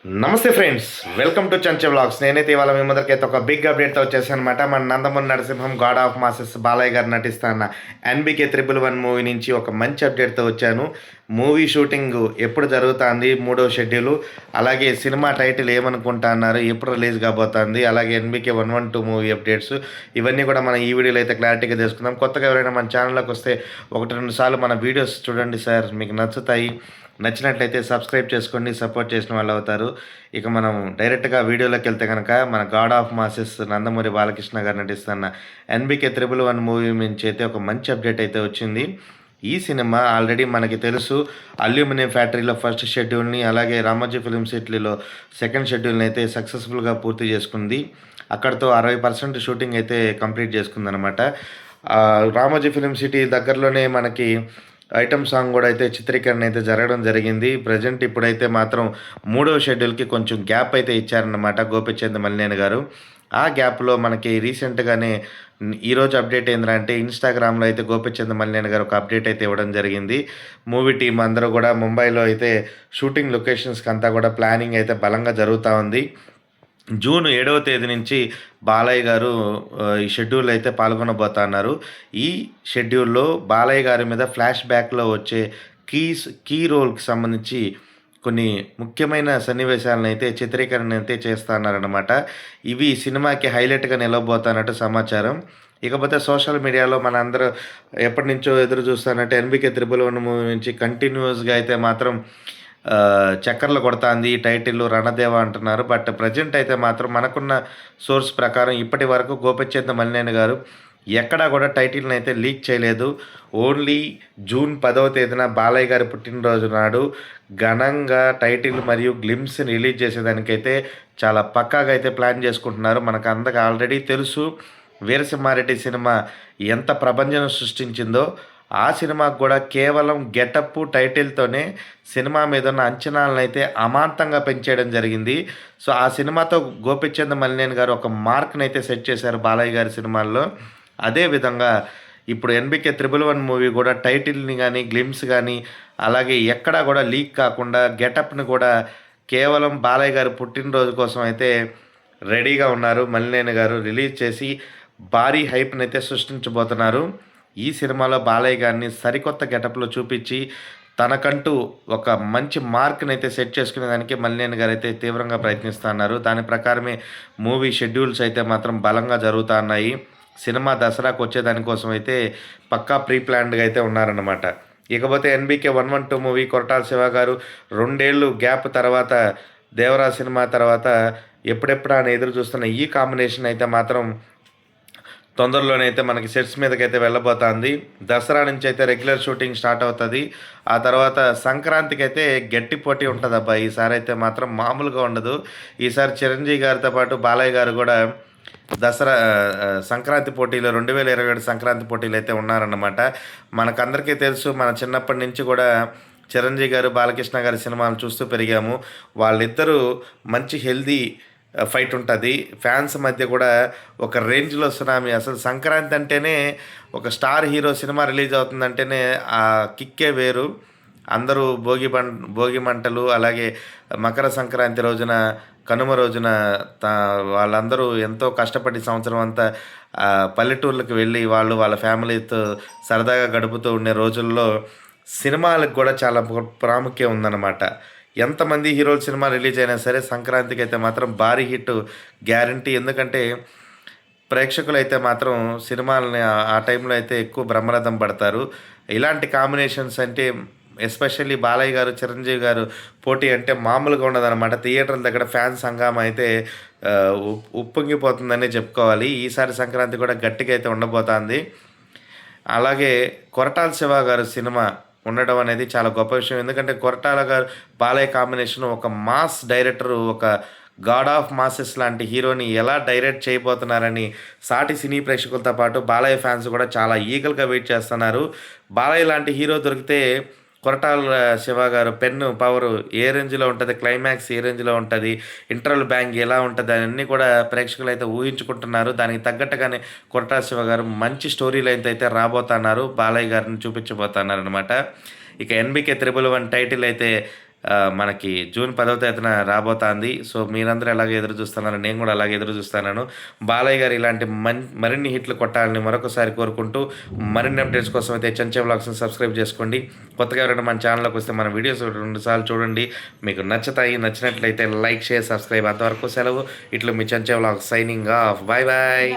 నమస్తే friends, welcome to చంచ vlogs. నేనైతే ఇవాళ మీ ముందరికైతే ఒక బిగ్ అప్డేట్తో వచ్చేసాను అనమాట. మన Nandamuri Narasimham God of masses Balayya గారు నటిస్తున్న ఎన్బికే 111 మూవీ నుంచి ఒక మంచి అప్డేట్తో వచ్చాను. మూవీ షూటింగ్ ఎప్పుడు జరుగుతుంది, మూడో షెడ్యూల్, అలాగే సినిమా టైటిల్ ఏమనుకుంటా అన్నారు, ఎప్పుడు రిలీజ్ కాబోతుంది, అలాగే ఎన్బికే 112 మూవీ అప్డేట్స్, ఇవన్నీ కూడా మనం ఈ వీడియోలో అయితే క్లారిటీగా తెలుసుకుందాం. కొత్తగా ఎవరైనా మన ఛానల్లోకి వస్తే 1-2 సార్లు మన వీడియోస్ చూడండి సార్, మీకు నచ్చుతాయి. నచ్చినట్లయితే సబ్స్క్రైబ్ చేసుకోండి, సపోర్ట్ చేసిన వాళ్ళు అవుతారు. ఇక మనం డైరెక్ట్గా వీడియోలోకి వెళ్తే కనుక మన God of masses Nandamuri Balakrishna గారు నటిస్తున్న ఎన్బికే 111 మూవీ నుంచి అయితే ఒక మంచి అప్డేట్ అయితే వచ్చింది. ఈ సినిమా ఆల్రెడీ మనకి తెలుసు, అల్యూమినియం ఫ్యాక్టరీలో ఫస్ట్ షెడ్యూల్ని, అలాగే రామోజీ ఫిలిం సిటీలో సెకండ్ షెడ్యూల్ని అయితే సక్సెస్ఫుల్గా పూర్తి చేసుకుంది. అక్కడితో 60% షూటింగ్ అయితే కంప్లీట్ చేసుకుందనమాట. రామోజీ ఫిలిం సిటీ దగ్గరలోనే మనకి ఐటమ్ సాంగ్ కూడా అయితే చిత్రీకరణ అయితే జరగడం జరిగింది. ప్రజెంట్ ఇప్పుడైతే మాత్రం మూడవ షెడ్యూల్కి కొంచెం గ్యాప్ అయితే ఇచ్చారన్నమాట గోపిచంద్ మలినేని గారు. ఆ గ్యాప్లో మనకి రీసెంట్గానే ఈరోజు అప్డేట్ ఏంటంటే ఇన్స్టాగ్రామ్లో అయితే గోపిచంద్ మలినేని గారు ఒక అప్డేట్ అయితే ఇవ్వడం జరిగింది. మూవీ టీం అందరూ కూడా ముంబైలో అయితే షూటింగ్ లొకేషన్స్కి అంతా కూడా ప్లానింగ్ అయితే బలంగా జరుగుతూ ఉంది. జూన్ 7వ తేదీ నుంచి బాలయ్య గారు ఈ షెడ్యూల్ అయితే పాల్గొనబోతున్నారు. ఈ షెడ్యూల్లో బాలయ్య గారి మీద ఫ్లాష్ బ్యాక్లో వచ్చే కీ రోల్కి సంబంధించి కొన్ని ముఖ్యమైన సన్నివేశాలను అయితే చిత్రీకరణ అయితే చేస్తున్నారనమాట. ఇవి సినిమాకి హైలైట్గా నిలవబోతున్నట్టు సమాచారం. ఇకపోతే సోషల్ మీడియాలో మన అందరూ ఎప్పటి నుంచో ఎదురు చూస్తున్నట్టు ఎన్బికే 111 మూవీ నుంచి కంటిన్యూస్గా అయితే మాత్రం చక్కర్లు కొడతాంది టైటిల్ రణదేవ అంటున్నారు. బట్ ప్రజెంట్ అయితే మాత్రం మనకున్న సోర్స్ ప్రకారం ఇప్పటి వరకు గోపిచంద్ మలినేని గారు ఎక్కడా కూడా టైటిల్ని అయితే లీక్ చేయలేదు. ఓన్లీ జూన్ 10వ తేదీన బాలయ్య గారి పుట్టినరోజు నాడు ఘనంగా టైటిల్ మరియు గ్లిమ్స్ని రిలీజ్ చేసేదానికైతే చాలా పక్కాగా అయితే ప్లాన్ చేసుకుంటున్నారు. మనకు అందరికీ ఆల్రెడీ తెలుసు వీరసింహారెడ్డి సినిమా ఎంత ప్రభంజనం సృష్టించిందో. ఆ సినిమాకు కూడా కేవలం గెటప్ టైటిల్తోనే సినిమా మీద ఉన్న అంచనాలను అయితే అమాంతంగా పెంచేయడం జరిగింది. సో ఆ సినిమాతో గోపిచంద్ మలినేని గారు ఒక మార్క్ని అయితే సెట్ చేశారు బాలయ్య గారి సినిమాల్లో. అదేవిధంగా ఇప్పుడు ఎన్బికే 111 మూవీ కూడా టైటిల్ని కానీ గ్లిమ్స్ కానీ అలాగే ఎక్కడా కూడా లీక్ కాకుండా గెటప్ని కూడా కేవలం బాలయ్య గారి పుట్టినరోజు కోసం అయితే రెడీగా ఉన్నారు. మలినేని గారు రిలీజ్ చేసి భారీ హైప్ని అయితే సృష్టించబోతున్నారు. ఈ సినిమాలో బాలయ్య గారిని సరికొత్త గెటప్లో చూపించి తనకంటూ ఒక మంచి మార్క్ని అయితే సెట్ చేసుకునేదానికి మలినేని గారు అయితే తీవ్రంగా ప్రయత్నిస్తున్నారు. దాని ప్రకారమే మూవీ షెడ్యూల్స్ అయితే మాత్రం బలంగా జరుగుతూ ఉన్నాయి. సినిమా దసరాకు వచ్చేదానికోసం అయితే పక్కా ప్రీ ప్లాన్డ్గా అయితే ఉన్నారన్నమాట. ఇకపోతే ఎన్బికే 112 మూవీ కొరటాల శివ గారు 2 ఏళ్ళు గ్యాప్ తర్వాత దేవరా సినిమా తర్వాత ఎప్పుడెప్పుడా అని ఎదురు చూస్తున్న ఈ కాంబినేషన్ అయితే మాత్రం తొందరలోనే అయితే మనకి సెట్స్ మీదకైతే వెళ్ళబోతుంది. దసరా నుంచి అయితే రెగ్యులర్ షూటింగ్ స్టార్ట్ అవుతుంది. ఆ తర్వాత సంక్రాంతికి అయితే గట్టి పోటీ ఉంటుంది అబ్బా. ఈసారి అయితే మాత్రం మామూలుగా ఉండదు. ఈసారి చిరంజీవి గారితో పాటు బాలయ్య గారు కూడా దసరా సంక్రాంతి పోటీలో 2027 సంక్రాంతి పోటీలు అయితే ఉన్నారన్నమాట. మనకందరికీ తెలుసు, మన చిన్నప్పటి నుంచి కూడా చిరంజీవి గారు బాలకృష్ణ గారి సినిమాలు చూస్తూ పెరిగాము. వాళ్ళిద్దరూ మంచి హెల్దీ ఫైట్ ఉంటుంది. ఫ్యాన్స్ మధ్య కూడా ఒక రేంజ్లో సునామీ. అసలు సంక్రాంతి అంటేనే ఒక స్టార్ హీరో సినిమా రిలీజ్ అవుతుందంటేనే ఆ కిక్కే వేరు. అందరూ భోగి మంటలు, అలాగే మకర సంక్రాంతి రోజున, కనుమ రోజున వాళ్ళందరూ ఎంతో కష్టపడి సంవత్సరం అంతా పల్లెటూర్లకు వెళ్ళి వాళ్ళ ఫ్యామిలీతో సరదాగా గడుపుతూ ఉండే రోజుల్లో సినిమాలకు కూడా చాలా ప్రాముఖ్యం ఉందన్నమాట. ఎంతమంది హీరోల సినిమా రిలీజ్ అయినా సరే సంక్రాంతికి అయితే మాత్రం భారీ హిట్ గ్యారంటీ. ఎందుకంటే ప్రేక్షకులు అయితే మాత్రం సినిమాలని ఆ టైంలో అయితే ఎక్కువ బ్రహ్మరథం పడతారు. ఇలాంటి కాంబినేషన్స్ అంటే ఎస్పెషల్లీ బాలయ్య గారు చిరంజీవి గారు పోటీ అంటే మామూలుగా ఉండదన్నమాట. థియేటర్ల దగ్గర ఫ్యాన్స్ హంగామా అయితే ఉప్పొంగిపోతుందని చెప్పుకోవాలి. ఈసారి సంక్రాంతి కూడా గట్టిగా అయితే ఉండబోతోంది. అలాగే కొరటాల శివ గారు సినిమా ఉండడం అనేది చాలా గొప్ప విషయం. ఎందుకంటే కొరటాల గారు బాలయ్య కాంబినేషన్ ఒక మాస్ డైరెక్టరు, ఒక గాడ్ ఆఫ్ మాసెస్ లాంటి హీరోని ఎలా డైరెక్ట్ చేయబోతున్నారని సాటి సినీ ప్రేక్షకులతో పాటు బాలయ్య ఫ్యాన్స్ కూడా చాలా ఈగల్గా వెయిట్ చేస్తున్నారు. బాలయ్య లాంటి హీరో దొరికితే కొరటాల శివ గారు పెన్ను పవరు ఏ రేంజ్లో ఉంటుంది, క్లైమాక్స్ ఏ రేంజ్లో ఉంటుంది, ఇంటర్వల్ బ్యాంగ్ ఎలా ఉంటుంది అన్నీ కూడా ప్రేక్షకులు అయితే ఊహించుకుంటున్నారు. దానికి తగ్గట్టుగానే కొరటాల శివ గారు మంచి స్టోరీ లైన్తో అయితే రాబోతున్నారు, బాలయ్య గారిని చూపించబోతున్నారు అనమాట. ఇక ఎన్బికే 111 టైటిల్ అయితే మనకి జూన్ 10వ తేదీన రాబోతుంది. సో మీరందరూ ఎలాగ ఎదురు చూస్తున్నారో నేను కూడా అలాగే ఎదురు చూస్తున్నాను. బాలయ్య గారు ఇలాంటి మరిన్ని హిట్లు కొట్టాలని మరొకసారి కోరుకుంటూ, మరిన్ని అప్డేట్స్ కోసం అయితే చెంచా వ్లాగ్స్ని సబ్స్క్రైబ్ చేసుకోండి. కొత్తగా ఎవరైనా మన ఛానల్లోకి వస్తే మన వీడియోస్ 2 సార్లు చూడండి. మీకు నచ్చినట్లయితే లైక్, షేర్, సబ్స్క్రైబ్. అంతవరకు సెలవు. ఇట్లు మీ చెంచా vlogs signing off. Bye bye.